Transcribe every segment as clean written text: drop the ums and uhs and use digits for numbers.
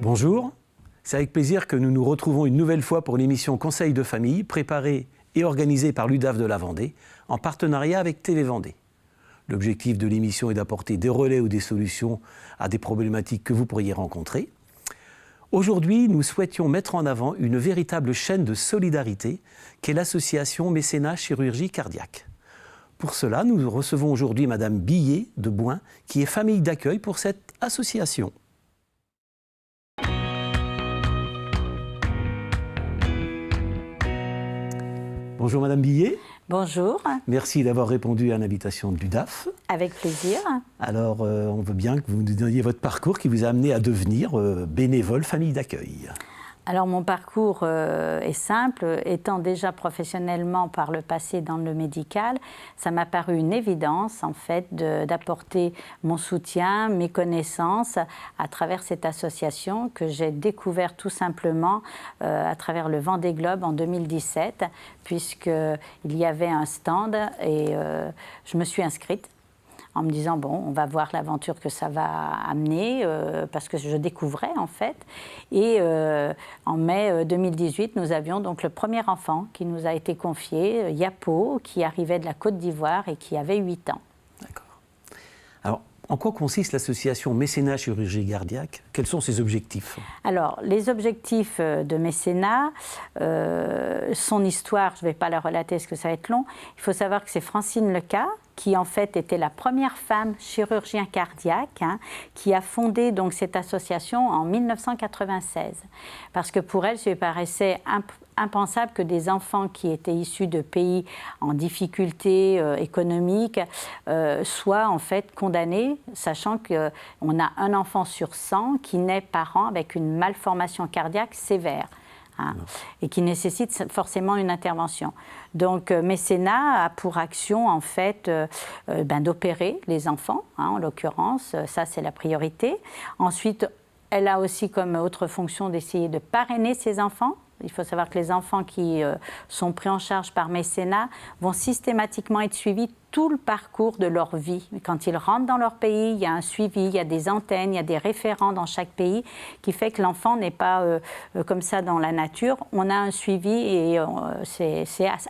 Bonjour, c'est avec plaisir que nous nous retrouvons une nouvelle fois pour l'émission Conseil de famille, préparée et organisée par l'UDAF de la Vendée, en partenariat avec TV Vendée. L'objectif de l'émission est d'apporter des relais ou des solutions à des problématiques que vous pourriez rencontrer. Aujourd'hui, nous souhaitions mettre en avant une véritable chaîne de solidarité qu'est l'association Mécénat Chirurgie Cardiaque. Pour cela, nous recevons aujourd'hui Madame Billet de Bouin, qui est famille d'accueil pour cette association. Bonjour Madame Billet. Bonjour. Merci d'avoir répondu à l'invitation de l'UDAF. Avec plaisir. Alors, on veut bien que vous nous donniez votre parcours qui vous a amené à devenir bénévole famille d'accueil. Alors, mon parcours est simple. Étant déjà professionnellement par le passé dans le médical, ça m'a paru une évidence, en fait, d'apporter mon soutien, mes connaissances à travers cette association que j'ai découvert tout simplement à travers le Vendée Globe en 2017, puisqu'il y avait un stand et je me suis inscrite en me disant, bon, on va voir l'aventure que ça va amener, parce que je découvrais, en fait. Et en mai 2018, nous avions donc le premier enfant qui nous a été confié, Yapo, qui arrivait de la Côte d'Ivoire et qui avait 8 ans. D'accord. Alors, en quoi consiste l'association Mécénat Chirurgie Cardiaque? Quels sont ses objectifs? Alors, les objectifs de Mécénat, son histoire, je ne vais pas la relater parce que ça va être long. Il faut savoir que c'est Francine Leca, qui en fait était la première femme chirurgien cardiaque, qui a fondé donc cette association en 1996. Parce que pour elle, ça lui paraissait impensable que des enfants qui étaient issus de pays en difficulté économique soient en fait condamnés, sachant qu'on a un enfant sur 100 qui naît par an avec une malformation cardiaque sévère. Et qui nécessite forcément une intervention. Donc Mécénat a pour action en fait d'opérer les enfants, en l'occurrence, ça c'est la priorité. Ensuite, elle a aussi comme autre fonction d'essayer de parrainer ses enfants. Il faut savoir que les enfants qui sont pris en charge par Mécénat vont systématiquement être suivis tout le parcours de leur vie. Quand ils rentrent dans leur pays, il y a un suivi, il y a des antennes, il y a des référents dans chaque pays qui fait que l'enfant n'est pas comme ça dans la nature. On a un suivi et c'est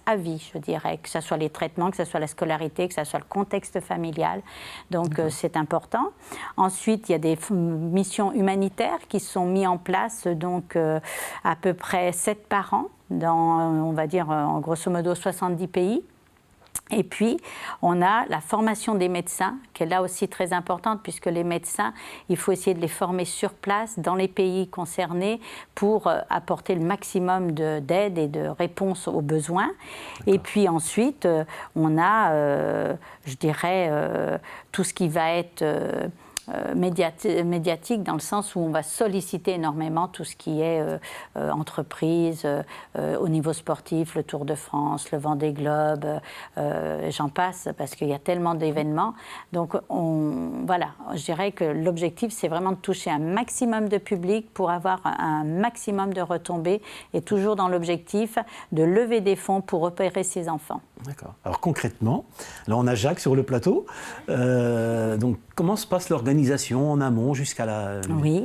à vie, je dirais, que ce soit les traitements, que ce soit la scolarité, que ce soit le contexte familial. Donc c'est important. Ensuite, il y a des missions humanitaires qui sont mises en place, donc à peu près 7 par an, dans, on va dire, en grosso modo 70 pays. Et puis, on a la formation des médecins, qui est là aussi très importante, puisque les médecins, il faut essayer de les former sur place, dans les pays concernés, pour apporter le maximum d'aide et de réponse aux besoins. Et puis ensuite, on a, je dirais, tout ce qui va être médiatique, dans le sens où on va solliciter énormément tout ce qui est entreprise, au niveau sportif, le Tour de France, le Vendée Globe, j'en passe, parce qu'il y a tellement d'événements. Donc voilà, je dirais que l'objectif, c'est vraiment de toucher un maximum de public pour avoir un maximum de retombées, et toujours dans l'objectif de lever des fonds pour opérer ces enfants. D'accord. Alors concrètement, là on a Jacques sur le plateau. Donc comment se passe l'organisation en amont jusqu'à la... Oui.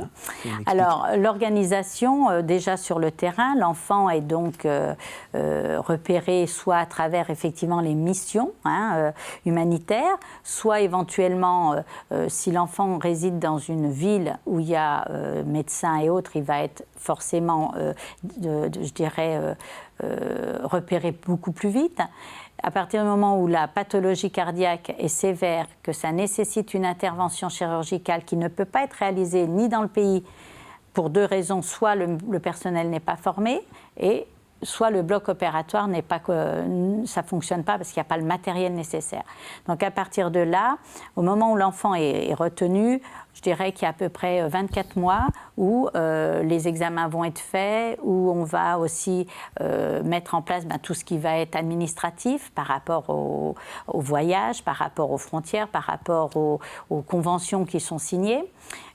Alors l'organisation, déjà sur le terrain, l'enfant est donc repéré soit à travers effectivement les missions humanitaires, soit éventuellement, si l'enfant réside dans une ville où il y a médecins et autres, il va être forcément, je dirais, repéré beaucoup plus vite. À partir du moment où la pathologie cardiaque est sévère, que ça nécessite une intervention chirurgicale qui ne peut pas être réalisée ni dans le pays pour 2 raisons, soit le personnel n'est pas formé, et soit le bloc opératoire n'est pas, ça ne fonctionne pas parce qu'il n'y a pas le matériel nécessaire. Donc à partir de là, au moment où l'enfant est retenu, je dirais qu'il y a à peu près 24 mois où les examens vont être faits, où on va aussi mettre en place tout ce qui va être administratif par rapport au voyage, par rapport aux frontières, par rapport aux conventions qui sont signées.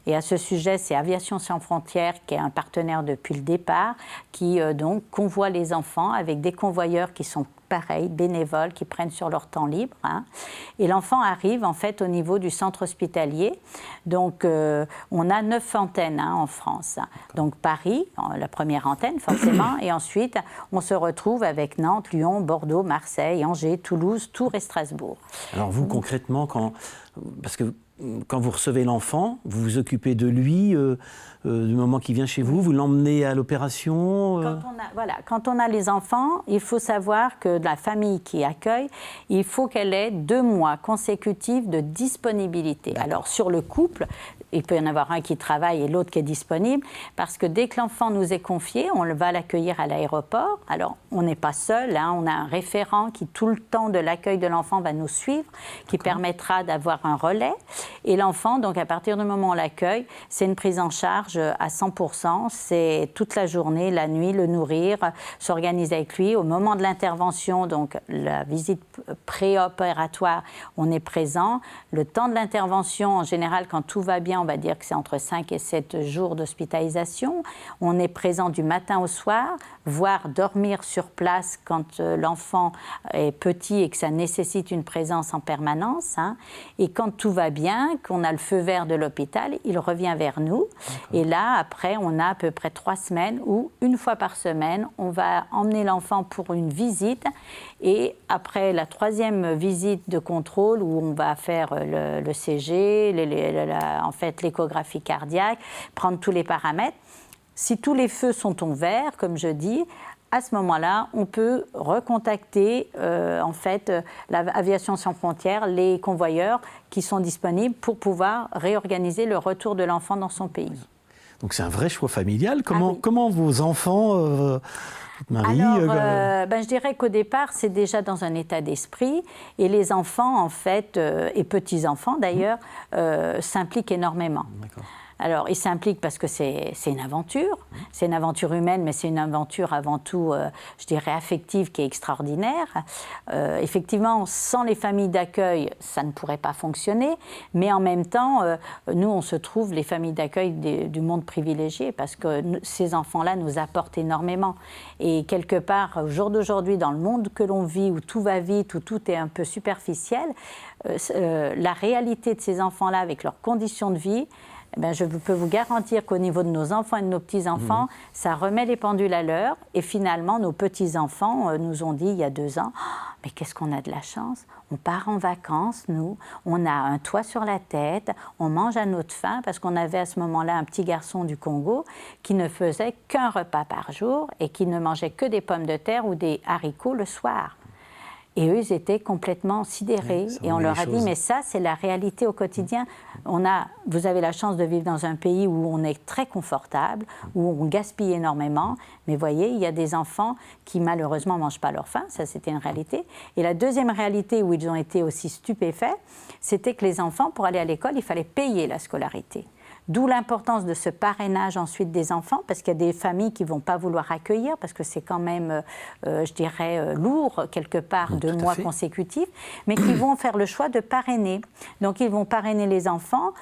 Et à ce sujet, c'est Aviation sans frontières, qui est un partenaire depuis le départ, qui donc convoie les enfants avec des convoyeurs qui sont pareil, bénévoles qui prennent sur leur temps libre. Hein. Et l'enfant arrive en fait au niveau du centre hospitalier. Donc on a 9 antennes en France. Donc Paris, la première antenne forcément, et ensuite on se retrouve avec Nantes, Lyon, Bordeaux, Marseille, Angers, Toulouse, Tours et Strasbourg. Alors vous concrètement, parce que quand vous recevez l'enfant, vous vous occupez de lui du moment qu'il vient chez vous, vous l'emmenez à l'opération Quand on a les enfants, il faut savoir que la famille qui accueille, il faut qu'elle ait 2 mois consécutifs de disponibilité. Alors sur le couple, il peut y en avoir un qui travaille et l'autre qui est disponible, parce que dès que l'enfant nous est confié, on va l'accueillir à l'aéroport. Alors, on n'est pas seul, on a un référent qui, tout le temps de l'accueil de l'enfant, va nous suivre, qui permettra d'avoir un relais. Et l'enfant, donc à partir du moment où on l'accueille, c'est une prise en charge à 100%. C'est toute la journée, la nuit, le nourrir, s'organiser avec lui. Au moment de l'intervention, donc la visite préopératoire, on est présent. Le temps de l'intervention, en général, quand tout va bien, on va dire que c'est entre 5 et 7 jours d'hospitalisation. On est présent du matin au soir, voire dormir sur place quand l'enfant est petit et que ça nécessite une présence en permanence. Hein. Et quand tout va bien, qu'on a le feu vert de l'hôpital, il revient vers nous. Et là, après, on a à peu près 3 semaines où, une fois par semaine, on va emmener l'enfant pour une visite. Et après la 3e visite de contrôle, où on va faire le CG, en fait l'échographie cardiaque, prendre tous les paramètres. Si tous les feux sont en vert, comme je dis, à ce moment-là, on peut recontacter l'Aviation sans frontières, les convoyeurs qui sont disponibles pour pouvoir réorganiser le retour de l'enfant dans son pays. Donc c'est un vrai choix familial. Comment vos enfants... Marie, je dirais qu'au départ, c'est déjà dans un état d'esprit, et les enfants, en fait, et petits-enfants d'ailleurs, s'impliquent énormément. D'accord. Alors, ils s'impliquent parce que c'est une aventure humaine, mais c'est une aventure avant tout, je dirais, affective qui est extraordinaire. Effectivement, sans les familles d'accueil, ça ne pourrait pas fonctionner, mais en même temps, nous, on se trouve les familles d'accueil du monde privilégié, parce que ces enfants-là nous apportent énormément. Et quelque part, au jour d'aujourd'hui, dans le monde que l'on vit, où tout va vite, où tout est un peu superficiel, la réalité de ces enfants-là, avec leurs conditions de vie, je peux vous garantir qu'au niveau de nos enfants et de nos petits-enfants, ça remet les pendules à l'heure. Et finalement, nos petits-enfants nous ont dit il y a 2 ans, « Mais qu'est-ce qu'on a de la chance, on part en vacances, nous, on a un toit sur la tête, on mange à notre faim. » Parce qu'on avait à ce moment-là un petit garçon du Congo qui ne faisait qu'un repas par jour et qui ne mangeait que des pommes de terre ou des haricots le soir. Et eux, ils étaient complètement sidérés. Et on leur a dit, mais ça, c'est la réalité au quotidien. Vous avez la chance de vivre dans un pays où on est très confortable, où on gaspille énormément. Mais voyez, il y a des enfants qui, malheureusement, ne mangent pas leur faim. Ça, c'était une réalité. Et la deuxième réalité où ils ont été aussi stupéfaits, c'était que les enfants, pour aller à l'école, il fallait payer la scolarité. D'où l'importance de ce parrainage ensuite des enfants, parce qu'il y a des familles qui ne vont pas vouloir accueillir, parce que c'est quand même, je dirais, lourd, quelque part, 2 mois consécutifs, mais qui vont faire le choix de parrainer. Donc, ils vont parrainer les enfants,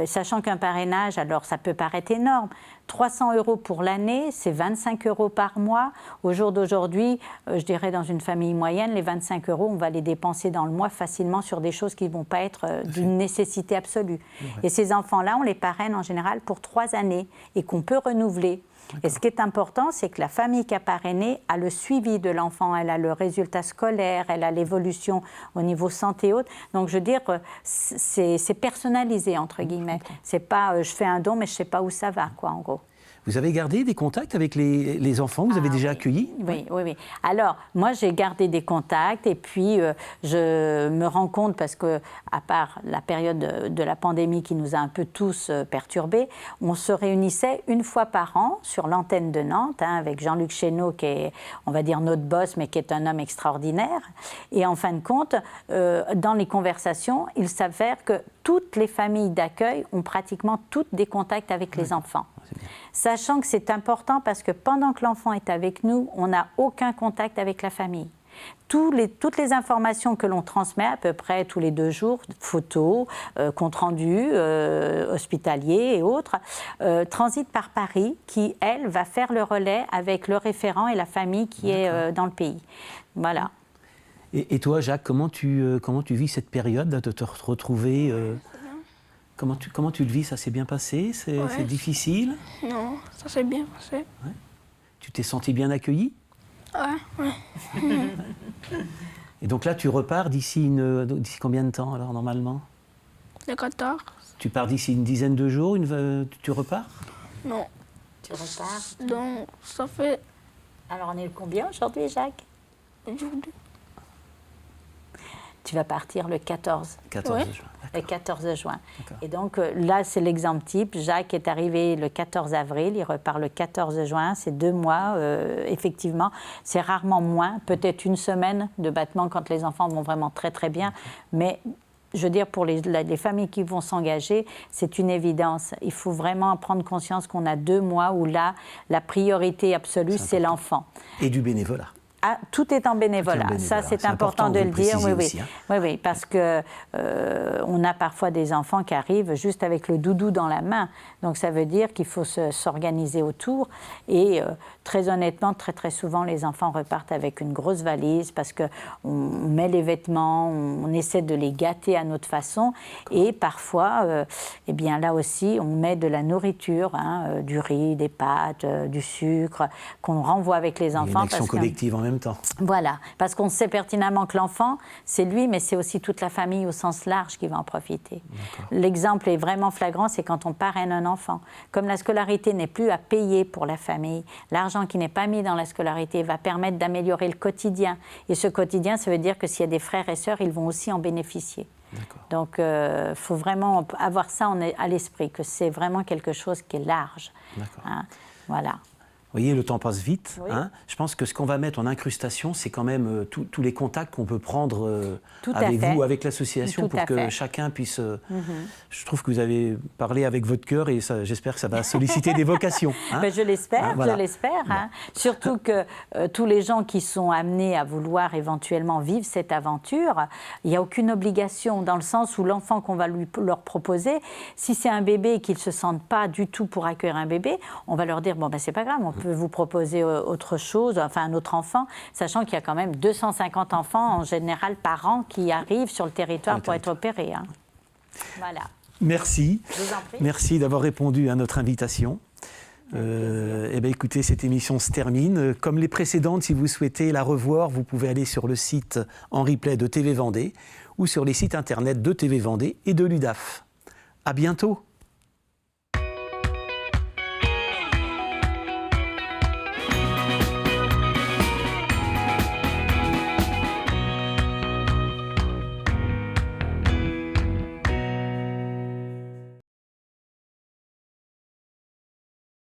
sachant qu'un parrainage, alors ça peut paraître énorme, 300 € pour l'année, c'est 25 € par mois. Au jour d'aujourd'hui, je dirais dans une famille moyenne, les 25 €, on va les dépenser dans le mois facilement sur des choses qui ne vont pas être d'une nécessité absolue. Et ces enfants-là, on les parraine en général pour 3 années et qu'on peut renouveler. Et ce qui est important, c'est que la famille qui a parrainé a le suivi de l'enfant, elle a le résultat scolaire, elle a l'évolution au niveau santé haute. Donc, je veux dire, c'est personnalisé, entre guillemets. C'est pas je fais un don, mais je ne sais pas où ça va, quoi, en gros. Vous avez gardé des contacts avec les enfants que vous avez déjà accueillis? Oui. Alors, moi, j'ai gardé des contacts et puis je me rends compte, parce que, à part la période de la pandémie qui nous a un peu tous perturbés, on se réunissait 1 fois par an sur l'antenne de Nantes, avec Jean-Luc Chénaud, qui est, on va dire, notre boss, mais qui est un homme extraordinaire. Et en fin de compte, dans les conversations, il s'avère que toutes les familles d'accueil ont pratiquement toutes des contacts avec les enfants. Sachant que c'est important parce que pendant que l'enfant est avec nous, on n'a aucun contact avec la famille. Toutes les informations que l'on transmet à peu près tous les 2 jours, photos, comptes rendus hospitaliers et autres, transitent par Paris qui, elle, va faire le relais avec le référent et la famille qui est dans le pays. Voilà. Et toi, Jacques, comment tu vis cette période de te retrouver comment tu le vis? Ça s'est bien passé? C'est difficile? Non, ça s'est bien passé. Ouais. Tu t'es senti bien accueilli? Ouais. Et donc là, tu repars d'ici combien de temps, alors, normalement? Le 14. Tu pars d'ici une dizaine de jours, tu repars? Non. Tu repars. Donc, ça fait Alors, on est le combien aujourd'hui, Jacques? aujourd'hui. Tu vas partir le 14. 14 Ouais. juin. Le 14 juin. D'accord. Et donc là, c'est l'exemple type. Jacques est arrivé le 14 avril, il repart le 14 juin. C'est 2 mois, effectivement. C'est rarement moins, peut-être une semaine de battement quand les enfants vont vraiment très très bien. Mais je veux dire, pour les familles qui vont s'engager, c'est une évidence. Il faut vraiment prendre conscience qu'on a 2 mois où là, la priorité absolue, c'est l'enfant. Et du bénévolat. Ah, tout est en bénévolat. Ça, c'est important de le dire. Oui, aussi, hein. oui, parce que on a parfois des enfants qui arrivent juste avec le doudou dans la main. Donc, ça veut dire qu'il faut s'organiser autour. Et très honnêtement, très très souvent, les enfants repartent avec une grosse valise parce que on met les vêtements, on essaie de les gâter à notre façon. Et parfois, eh bien là aussi, on met de la nourriture, hein, du riz, des pâtes, du sucre, qu'on renvoie avec les enfants. Il y a une action collective en même temps. Voilà, parce qu'on sait pertinemment que l'enfant, c'est lui, mais c'est aussi toute la famille au sens large qui va en profiter. L'exemple est vraiment flagrant, c'est quand on parraine un enfant. Comme la scolarité n'est plus à payer pour la famille, l'argent qui n'est pas mis dans la scolarité va permettre d'améliorer le quotidien. Et ce quotidien, ça veut dire que s'il y a des frères et sœurs, ils vont aussi en bénéficier. Donc, il faut vraiment avoir ça à l'esprit, que c'est vraiment quelque chose qui est large. Hein, voilà. Vous voyez, le temps passe vite. Oui. Hein. Je pense que ce qu'on va mettre en incrustation, c'est quand même tous les contacts qu'on peut prendre avec vous, avec l'association, pour que chacun puisse... Je trouve que vous avez parlé avec votre cœur et j'espère que ça va solliciter des vocations. Hein. Ben, je l'espère, hein, voilà. je l'espère. Hein. Surtout que tous les gens qui sont amenés à vouloir éventuellement vivre cette aventure, il n'y a aucune obligation dans le sens où l'enfant qu'on va leur proposer, si c'est un bébé et qu'ils ne se sentent pas du tout pour accueillir un bébé, on va leur dire, bon, ben, c'est pas grave, on peut vous proposer autre chose, enfin un autre enfant, sachant qu'il y a quand même 250 enfants en général par an qui arrivent sur le territoire pour être opérés. Hein. Voilà. Merci. Je vous en prie. Merci d'avoir répondu à notre invitation. Eh bien, écoutez, cette émission se termine. Comme les précédentes, si vous souhaitez la revoir, vous pouvez aller sur le site en replay de TV Vendée ou sur les sites internet de TV Vendée et de l'UDAF. À bientôt.